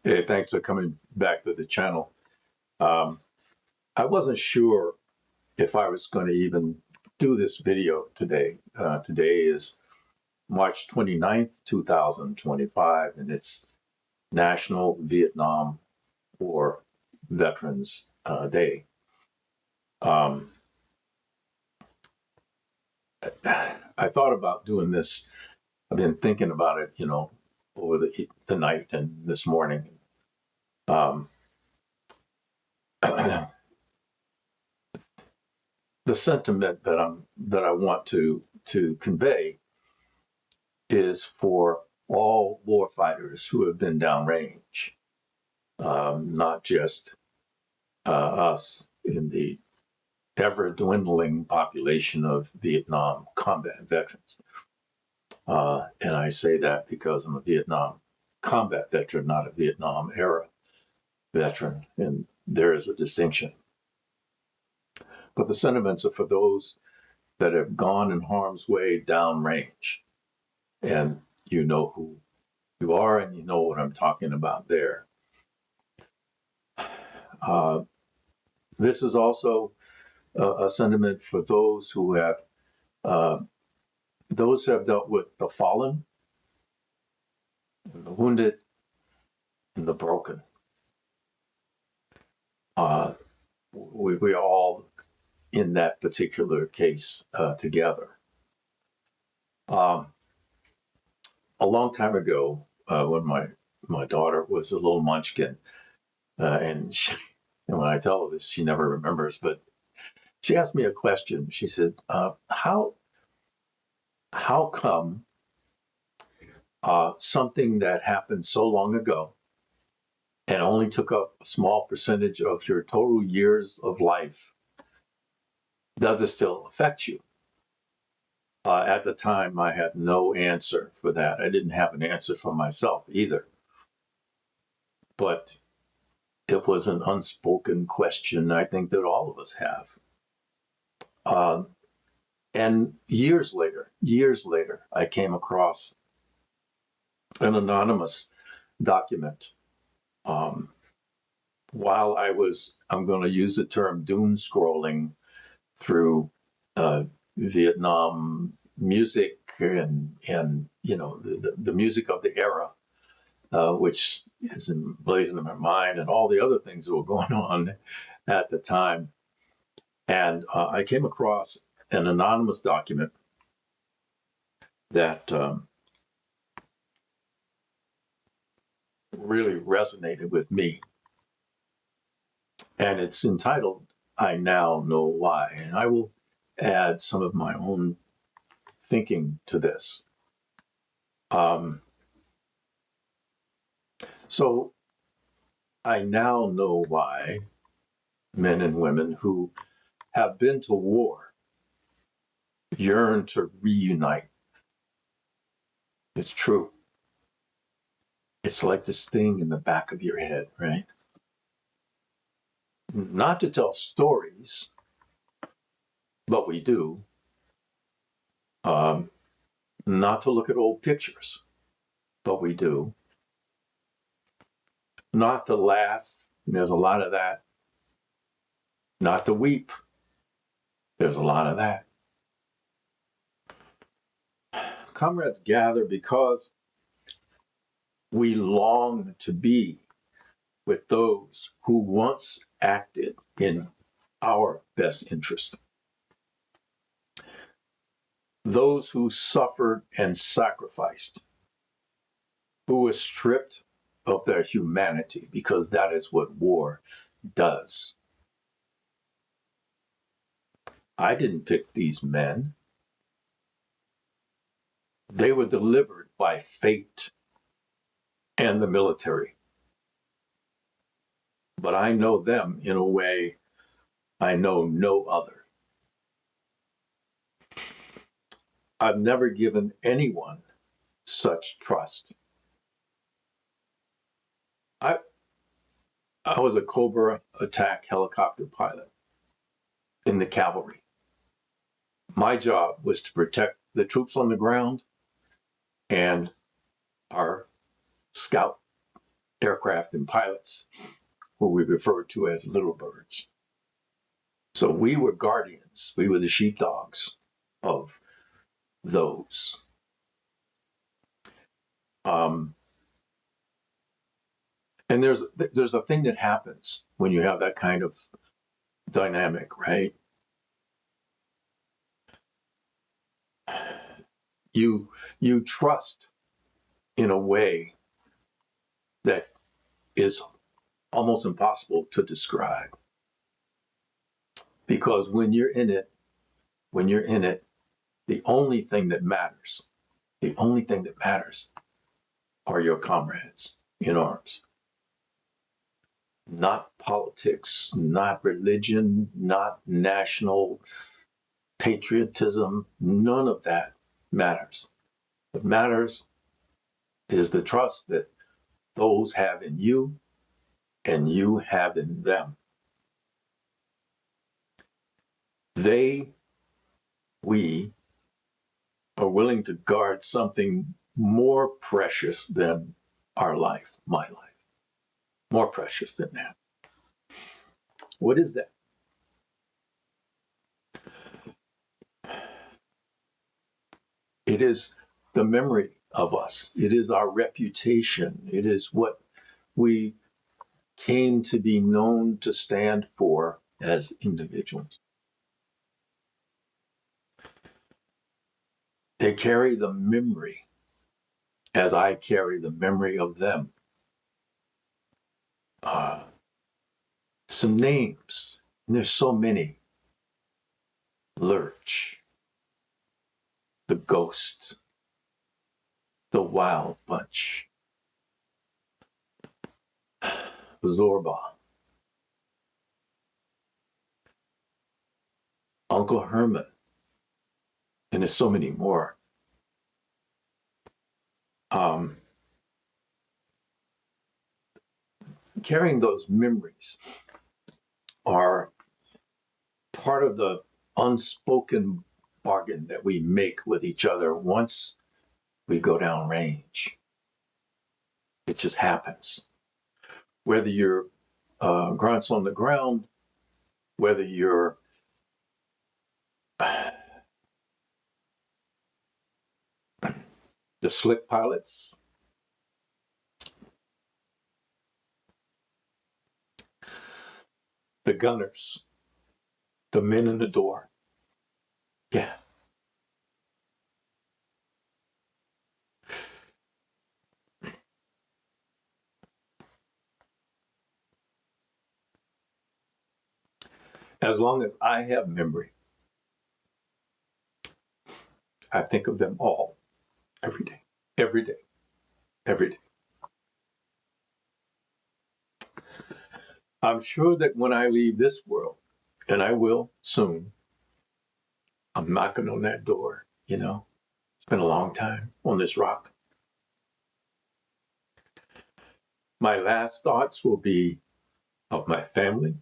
Hey, thanks for coming back to the channel. Um, I wasn't sure if I was going to even do this video today. Today is March 29th, 2025, and it's National Vietnam War Veterans Day. Um, I thought about doing this. I've been thinking about it, over the night and this morning. Um, the sentiment that I want to convey is for all warfighters who have been downrange, not just us in the ever dwindling population of Vietnam combat veterans. And I say that because I'm a Vietnam combat veteran, not a Vietnam era veteran, and there is a distinction. But the sentiments are for those that have gone in harm's way downrange. And you know who you are, and you know what I'm talking about there. Uh, this is also a sentiment for those who have dealt with the fallen, and the wounded, and the broken. We are all in that particular case together. A long time ago, when my daughter was a little munchkin, and and when I tell her this, she never remembers, but she asked me a question. She said, "How come something that happened so long ago and only took up a small percentage of your total years of life, does it still affect you?" At the time, I had no answer for that. I didn't have an answer for myself either. But it was an unspoken question, I think, that all of us have. And years later, I came across an anonymous document. While I'm going to use the term doom scrolling through Vietnam music and the music of the era, which is emblazoned in my mind, and all the other things that were going on at the time. And I came across an anonymous document that really resonated with me. And it's entitled, "I Now Know Why." And I will add some of my own thinking to this. So I now know why men and women who have been to war yearn to reunite. It's true. It's like this thing in the back of your head, right? Not to tell stories, but we do. Not to look at old pictures, but we do. Not to laugh, there's a lot of that. Not to weep, there's a lot of that. Comrades gather because we long to be with those who once acted in our best interest. Those who suffered and sacrificed, who were stripped of their humanity, because that is what war does. I didn't pick these men. They were delivered by fate and the military. But I know them in a way I know no other. I've never given anyone such trust. I was a Cobra attack helicopter pilot in the cavalry. My job was to protect the troops on the ground and our scout aircraft and pilots, who we referred to as little birds. So we were guardians. We were the sheepdogs of those. And there's a thing that happens when you have that kind of dynamic, right? You trust in a way that is almost impossible to describe. Because when you're in it, the only thing that matters are your comrades in arms. Not politics, not religion, not national patriotism. None of that matters. What matters is the trust that those have in you and you have in them. We are willing to guard something more precious than our life, my life, more precious than that. What is that? It is the memory of us. It is our reputation. It is what we came to be known to stand for as individuals. They carry the memory as I carry the memory of them. Some names, and there's so many. Lurch, the Ghost, the Wild Bunch, Zorba, Uncle Herman, and there's so many more. Carrying those memories are part of the unspoken bargain that we make with each other once we go down range. It just happens. Whether you're grunts on the ground, whether you're the slick pilots, the gunners, the men in the door. Yeah. As long as I have memory, I think of them all every day, every day, every day. I'm sure that when I leave this world, and I will soon, I'm knocking on that door, you know. It's been a long time on this rock. My last thoughts will be of my family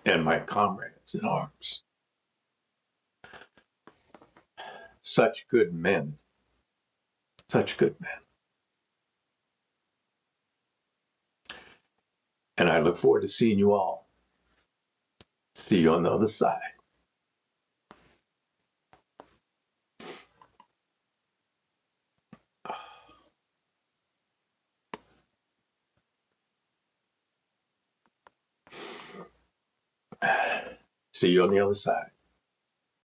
and my comrades in arms. Such good men. Such good men. And I look forward to seeing you all. See you on the other side. See you on the other side.